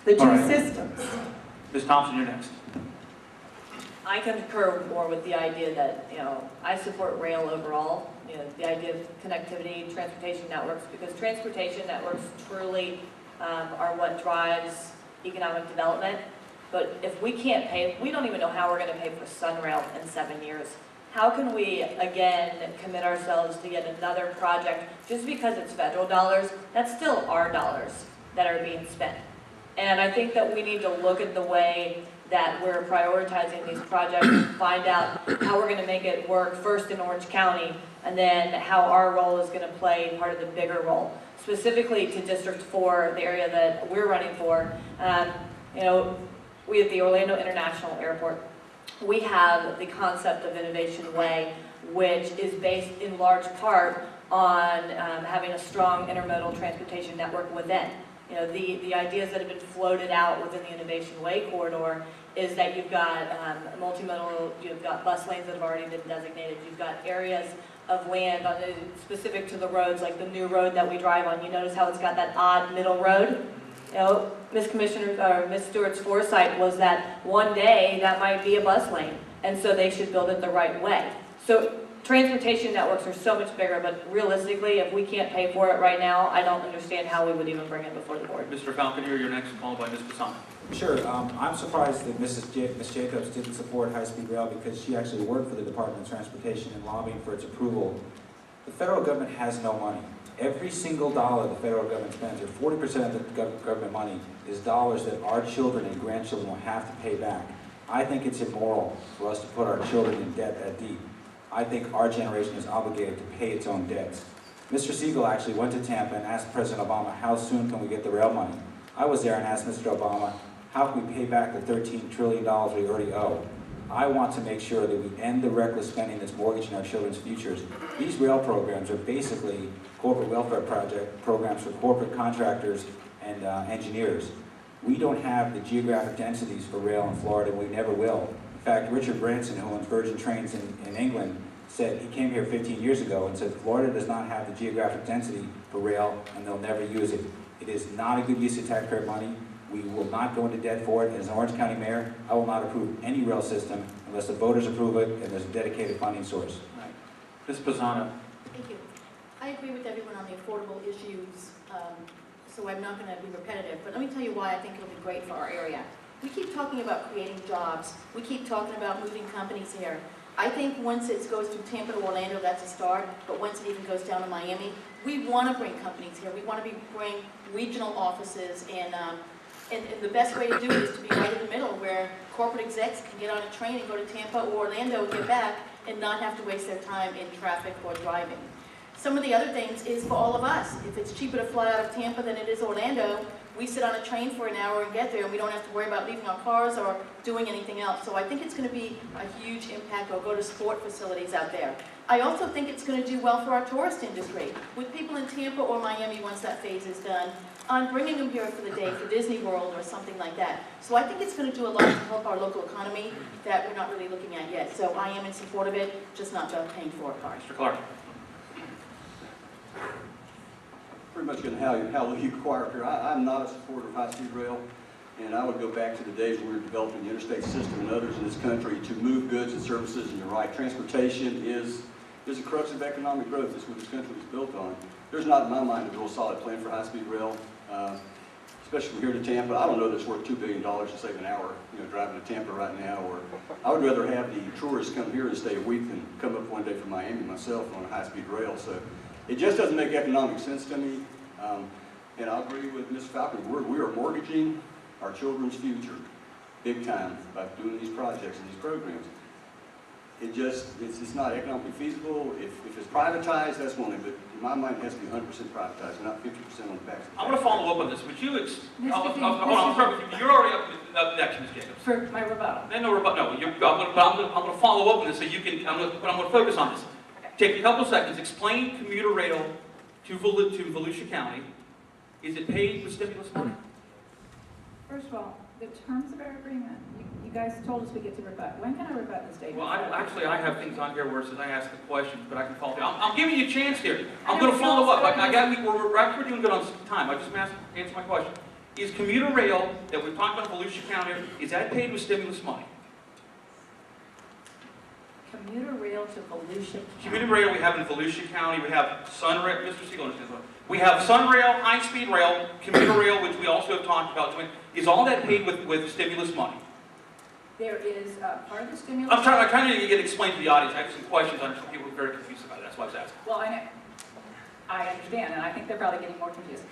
the two All right. systems. Ms. Thompson, you're next. I concur more with the idea that, I support rail overall, the idea of connectivity, transportation networks, because transportation networks truly are what drives economic development. But if we can't pay, we don't even know how we're going to pay for Sunrail in 7 years. How can we, again, commit ourselves to yet another project just because it's federal dollars? That's still our dollars that are being spent. And I think that we need to look at the way that we're prioritizing these projects and find out how we're going to make it work first in Orange County, and then how our role is going to play part of the bigger role. Specifically to District 4, the area that we're running for, we at the Orlando International Airport, we have the concept of Innovation Way, which is based in large part on having a strong intermodal transportation network within. The ideas that have been floated out within the Innovation Way corridor is that you've got multimodal, you've got bus lanes that have already been designated, you've got areas of land specific to the roads, like the new road that we drive on. You notice how it's got that odd middle road? Ms. Stewart's foresight was that one day that might be a bus lane, and so they should build it the right way. So transportation networks are so much bigger, but realistically, if we can't pay for it right now, I don't understand how we would even bring it before the board. Mr. Falconer, you're next, followed by Ms. Basana. Sure. I'm surprised that Ms. Jacobs didn't support high-speed rail because she actually worked for the Department of Transportation and lobbying for its approval. The federal government has no money. Every single dollar the federal government spends, or 40% of the government money, is dollars that our children and grandchildren will have to pay back. I think it's immoral for us to put our children in debt that deep. I think our generation is obligated to pay its own debts. Mr. Siegel actually went to Tampa and asked President Obama, how soon can we get the rail money? I was there and asked Mr. Obama, how can we pay back the $13 trillion we already owe? I want to make sure that we end the reckless spending that's mortgaging our children's futures. These rail programs are basically corporate welfare programs for corporate contractors and engineers. We don't have the geographic densities for rail in Florida, and we never will. In fact, Richard Branson, who owns Virgin Trains in England, said he came here 15 years ago and said Florida does not have the geographic density for rail, and they'll never use it. It is not a good use of taxpayer money. We will not go into debt for it. As an Orange County mayor, I will not approve any rail system unless the voters approve it and there's a dedicated funding source. Right. Ms. Basana. Thank you. I agree with everyone on the affordable issues, so I'm not going to be repetitive, but let me tell you why I think it'll be great for our area. We keep talking about creating jobs. We keep talking about moving companies here. I think once it goes from Tampa to Orlando, that's a start, but once it even goes down to Miami, we want to bring companies here. We want to bring regional offices, and the best way to do it is to be right in the middle, where corporate execs can get on a train and go to Tampa or Orlando and get back and not have to waste their time in traffic or driving. Some of the other things is for all of us. If it's cheaper to fly out of Tampa than it is Orlando, we sit on a train for an hour and get there, and we don't have to worry about leaving our cars or doing anything else. So I think it's going to be a huge impact, or go to sport facilities out there. I also think it's going to do well for our tourist industry, with people in Tampa or Miami once that phase is done, on bringing them here for the day for Disney World or something like that. So I think it's going to do a lot to help our local economy that we're not really looking at yet. So I am in support of it, just not paying for it hard. Mr. Clark. Pretty much going to how you acquire up here. I'm not a supporter of high-speed rail, and I would go back to the days when we were developing the interstate system and others in this country to move goods and services. And you're right, transportation is a crux of economic growth. That's what this country was built on. There's not, in my mind, a real solid plan for high-speed rail, especially from here to Tampa. I don't know that it's worth $2 billion to save an hour, driving to Tampa right now. Or I would rather have the tourists come here and stay a week than come up one day from Miami myself on a high-speed rail. So it just doesn't make economic sense to me. And I agree with Ms. Falconer. We are mortgaging our children's future big time by doing these projects and these programs. It's not economically feasible. If it's privatized, that's one thing, but in my mind, it has to be 100% privatized, not 50% on the backs. I'm going to follow up on this. Would you, hold on, I'll start with you. You're already up next, Ms. Jacobs. For my rebuttal. No rebuttal. No, I'm going to follow up on this so you can, I'm going to focus on this. Okay. Take a couple seconds. Explain commuter rail to Volusia County. Is it paid with stimulus money? First of all, the terms of our agreement, you guys told us we get to rebut. When can I rebut the statement? Well, I have things on here where it says I ask the questions, but I can follow. I'm giving you a chance here. I'm going to follow up. We're doing good on time. I just answer my question. Is commuter rail that we've talked about in Volusia County, is that paid with stimulus money? Commuter rail to Volusia Commuter County. rail we have in Volusia County, we have Sunrail, Mr. Siegel understands what. We have Sunrail, high-speed rail, commuter rail, which we also have talked about doing. Is all that paid with stimulus money? There is part of the stimulus. I'm trying to get explained to the audience. I have some questions on it. Some people are very confused about it. That's why I was asking. Well, I understand, and I think they're probably getting more confused.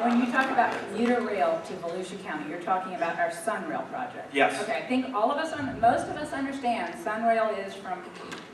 When you talk about commuter rail to Volusia County, you're talking about our Sunrail project. Yes. Okay, I think all of us, most of us understand Sunrail is from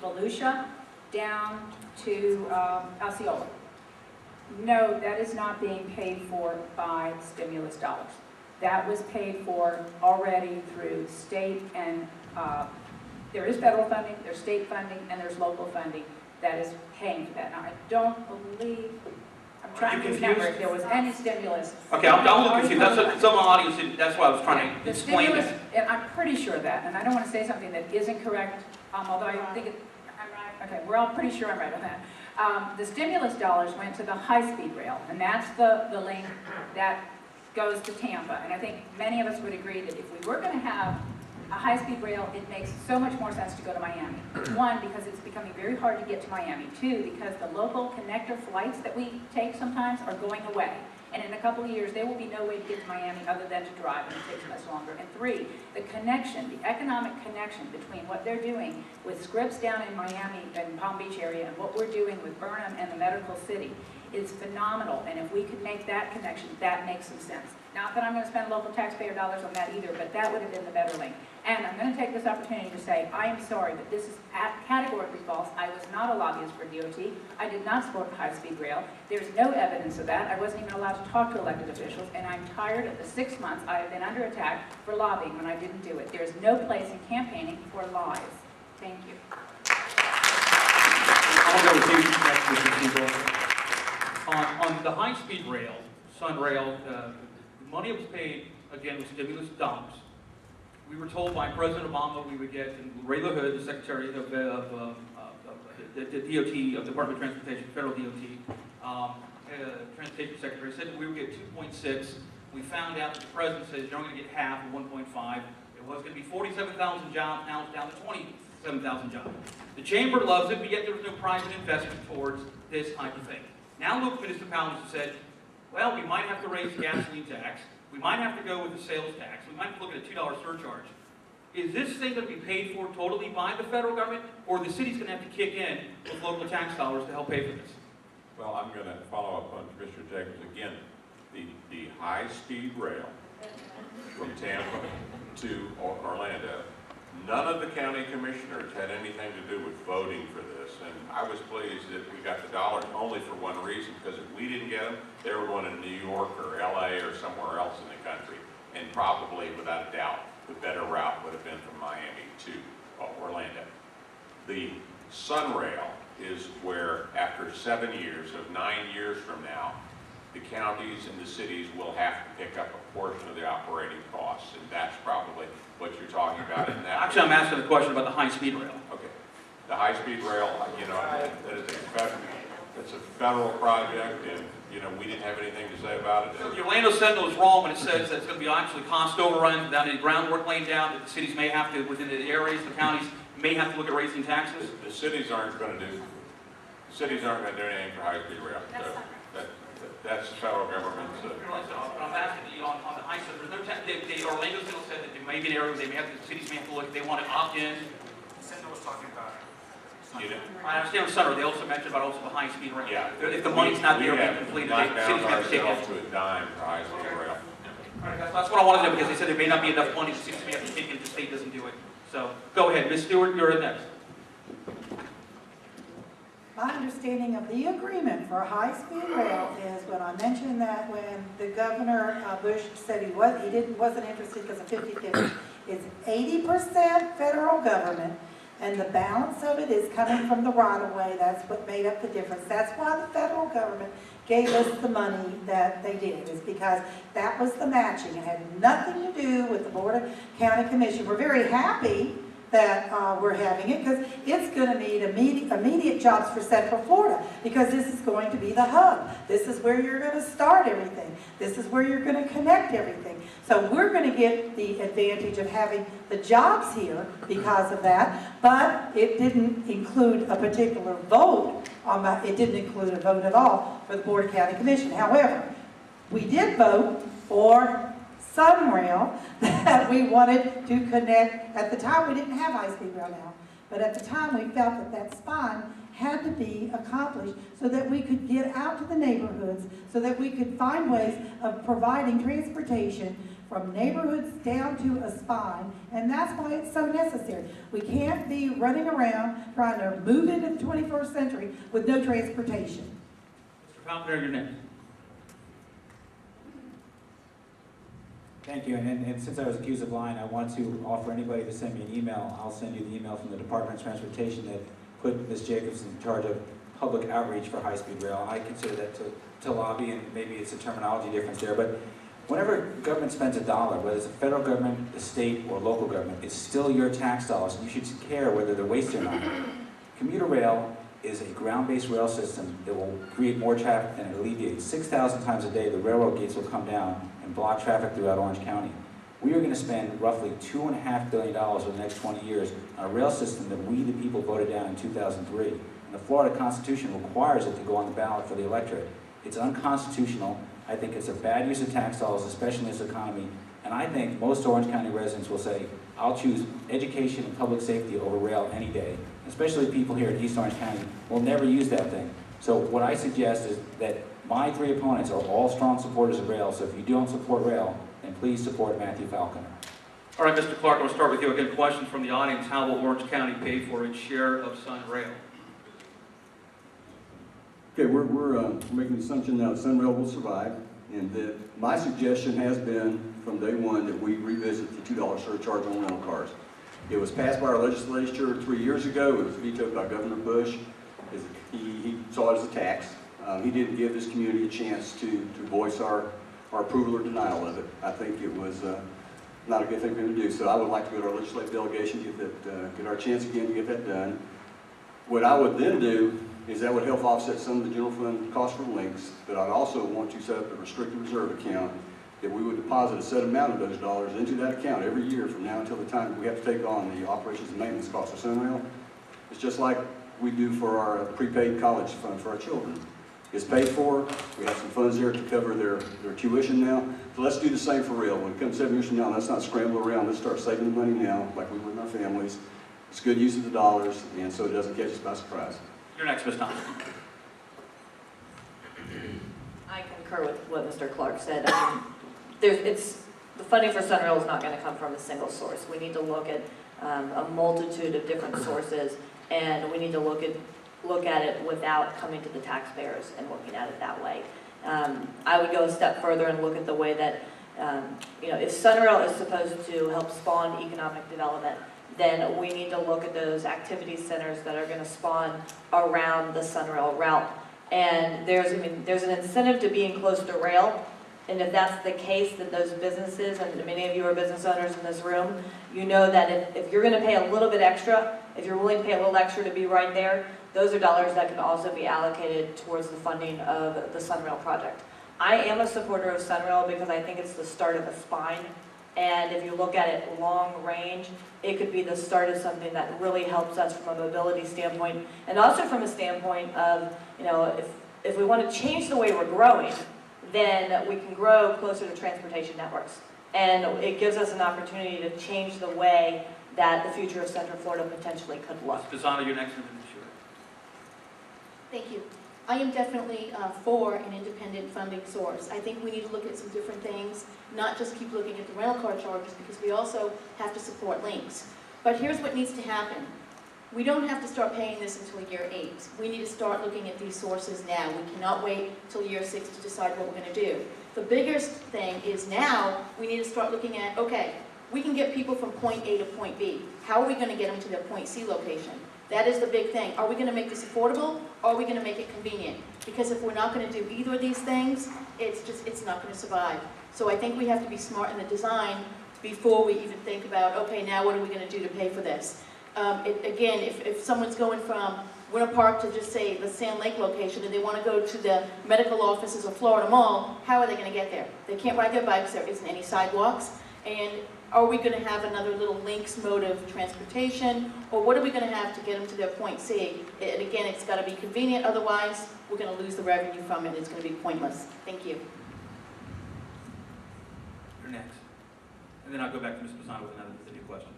Volusia down to Osceola. No, that is not being paid for by stimulus dollars. That was paid for already through state and, there is federal funding, there's state funding, and there's local funding that is paying for that. Now, I don't believe, I'm trying to remember if there was any stimulus. Okay, I'm a little confused. That's what some of the audience didn't. That's why I was trying to The explain stimulus, that. and I'm pretty sure of that, and I don't want to say something that isn't correct, although I think I'm right. Okay, we're all pretty sure I'm right on that. The stimulus dollars went to the high-speed rail, and that's the link that goes to Tampa. And I think many of us would agree that if we were going to have a high-speed rail, it makes so much more sense to go to Miami. One, because it's becoming very hard to get to Miami. Two, because the local connector flights that we take sometimes are going away. And in a couple of years, there will be no way to get to Miami other than to drive, and it takes much longer. And three, the connection, the economic connection between what they're doing with Scripps down in Miami and Palm Beach area and what we're doing with Burnham and the Medical City is phenomenal. And if we could make that connection, that makes some sense. Not that I'm going to spend local taxpayer dollars on that either, but that would have been the better link. And I'm going to take this opportunity to say, I am sorry, but this is categorically false. I was not a lobbyist for DOT. I did not support high-speed rail. There's no evidence of that. I wasn't even allowed to talk to elected officials, and I'm tired of the 6 months I have been under attack for lobbying when I didn't do it. There's no place in campaigning for lies. Thank you. I'll go with you next, Mr. Siegel. On the high-speed rail, Sunrail, the money was paid, again, with stimulus dollars. We were told by President Obama we would get, and Ray LaHood, the Secretary of the DOT, of Department of Transportation, Federal DOT, Transportation Secretary, said that we would get 2.6. We found out that the President says you're only going to get half of 1.5. It was going to be 47,000 jobs, now it's down to 27,000 jobs. The Chamber loves it, but yet there was no private investment towards this type of thing. Now local municipalities have said, well, we might have to raise the gasoline tax. We might have to go with the sales tax. We might have to look at a $2 surcharge. Is this thing going to be paid for totally by the federal government, or the city's going to have to kick in with local tax dollars to help pay for this? Well, I'm going to follow up on Commissioner Jacobs again. The high-speed rail from Tampa to Orlando, none of the county commissioners had anything to do with voting for this, and I was pleased that we got the dollars only for one reason, because if we didn't get them, they were going to New York or LA or somewhere else in the country, and probably, without a doubt, the better route would have been from Miami to Orlando. The Sunrail is where, after 7 years, of 9 years from now, the counties and the cities will have to pick up a portion of the operating costs, and that's probably what you're talking about. And that Actually, I'm asking a question about the high-speed rail. Okay. The high-speed rail, you know, that is it's a federal project, and, you know, we didn't have anything to say about it. The Orlando Sentinel is wrong when it says that it's going to be actually cost overruns without any groundwork laying down, that the cities may have to, within the areas, the counties may have to look at raising taxes. The cities aren't going to do anything for high-speed rail. That's the federal government's. I'm asking you on the high speed. There's no the Orlando Sentinel said that there may be an area where they may have, the cities may have to look if they want to opt in. Sentinel was talking about You know, I understand with Sutter, they also mentioned about also the high speed rail. yeah. If the money's not there, being completed, the cities have to take it. to a dime for high-speed rail. That's what I wanted to know, because they said there may not be enough money, the cities may have to take it if the state doesn't do it. So, go ahead, Ms. Stewart, you're next. My understanding of the agreement for high-speed rail is when I mentioned that when the Governor Bush said he wasn't interested because of 50-50, it's 80% federal government, and the balance of it is coming from the right-of-way. That's what made up the difference. That's why the federal government gave us the money that they did, is because that was the matching. It had nothing to do with the Board of County Commission. We're very happy that we're having it, because it's going to need immediate jobs for Central Florida, because this is going to be the hub. This is where you're going to start everything. This is where you're going to connect everything. So we're going to get the advantage of having the jobs here because of that, but it didn't include a particular vote on that. It didn't include a vote at all for the Board of County Commission. However, we did vote for Sunrail, that we wanted to connect. At the time, we didn't have high-speed rail now, but at the time, we felt that that spine had to be accomplished so that we could get out to the neighborhoods, so that we could find ways of providing transportation from neighborhoods down to a spine, and that's why it's so necessary. We can't be running around trying to move into the 21st century with no transportation. Mr. Palmer, you're next. Thank you, and since I was accused of lying, I want to offer anybody to send me an email. I'll send you the email from the Department of Transportation that put Ms. Jacobs in charge of public outreach for high-speed rail. I consider that to lobby, and maybe it's a terminology difference there, but whenever government spends a dollar, whether it's the federal government, the state, or local government, it's still your tax dollars, and you should care whether they're wasted or not. Commuter rail is a ground-based rail system that will create more traffic than it alleviates. 6,000 times a day, the railroad gates will come down and block traffic throughout Orange County. We are going to spend roughly $2.5 billion over the next 20 years on a rail system that we, the people, voted down in 2003. And the Florida Constitution requires it to go on the ballot for the electorate. It's unconstitutional. I think it's a bad use of tax dollars, especially in this economy. And I think most Orange County residents will say, I'll choose education and public safety over rail any day. Especially people here in East Orange County will never use that thing. So what I suggest is that my three opponents are all strong supporters of rail, so if you don't support rail, then please support Matthew Falconer. All right, Mr. Clark, we'll start with you. Again, questions from the audience. How will Orange County pay for its share of Sunrail? Okay, we're making the assumption now that Sunrail will survive, and that my suggestion has been from day one that we revisit the $2 surcharge on rental cars. It was passed by our legislature 3 years ago. It was vetoed by Governor Bush. He saw it as a tax. He didn't give this community a chance to voice our approval or denial of it. I think it was not a good thing for him to do. So I would like to go to our legislative delegation, get our chance again to get that done. What I would then do is that would help offset some of the general fund costs for links, but I'd also want to set up a restricted reserve account that we would deposit a set amount of those dollars into that account every year from now until the time we have to take on the operations and maintenance costs of Sunrail. It's just like we do for our prepaid college fund for our children. It's paid for. We have some funds there to cover their tuition now. So let's do the same for rail. When it comes 7 years from now, let's not scramble around. Let's start saving the money now, like we would in our families. It's good use of the dollars, and so it doesn't catch us by surprise. You're next, Ms. Thompson. I concur with what Mr. Clark said. The funding for Sunrail is not going to come from a single source. We need to look at a multitude of different sources, and we need to look at it without coming to the taxpayers and looking at it that way. I would go a step further and look at the way that, if Sunrail is supposed to help spawn economic development, then we need to look at those activity centers that are going to spawn around the Sunrail route. And there's an incentive to being close to rail. And if that's the case, then those businesses, and many of you are business owners in this room, you know that if you're going to pay a little bit extra, if you're willing to pay a little extra to be right there, those are dollars that can also be allocated towards the funding of the Sunrail project. I am a supporter of Sunrail because I think it's the start of a spine. And if you look at it long range, it could be the start of something that really helps us from a mobility standpoint, and also from a standpoint of, if we want to change the way we're growing, then we can grow closer to transportation networks. And it gives us an opportunity to change the way that the future of Central Florida potentially could look. Ms. Pisano, you're next. Sure. Thank you. I am definitely for an independent funding source. I think we need to look at some different things, not just keep looking at the rental car charges, because we also have to support links. But here's what needs to happen. We don't have to start paying this until year 8. We need to start looking at these sources now. We cannot wait till year 6 to decide what we're going to do. The biggest thing is now we need to start looking at, okay, we can get people from point A to point B. How are we going to get them to their point C location? That is the big thing. Are we going to make this affordable, or are we going to make it convenient? Because if we're not going to do either of these things, it's not going to survive. So I think we have to be smart in the design before we even think about, okay, now what are we gonna do to pay for this? Again, if someone's going from Winter Park to just say the Sand Lake location and they wanna go to the medical offices of Florida Mall, how are they gonna get there? They can't ride their bikes, there isn't any sidewalks, and are we gonna have another little links mode of transportation, or what are we gonna have to get them to their point C? And again, it's gotta be convenient, otherwise we're gonna lose the revenue from it, it's gonna be pointless. Thank you. You're next. And then I'll go back to Ms. Pisano with another, with a new question.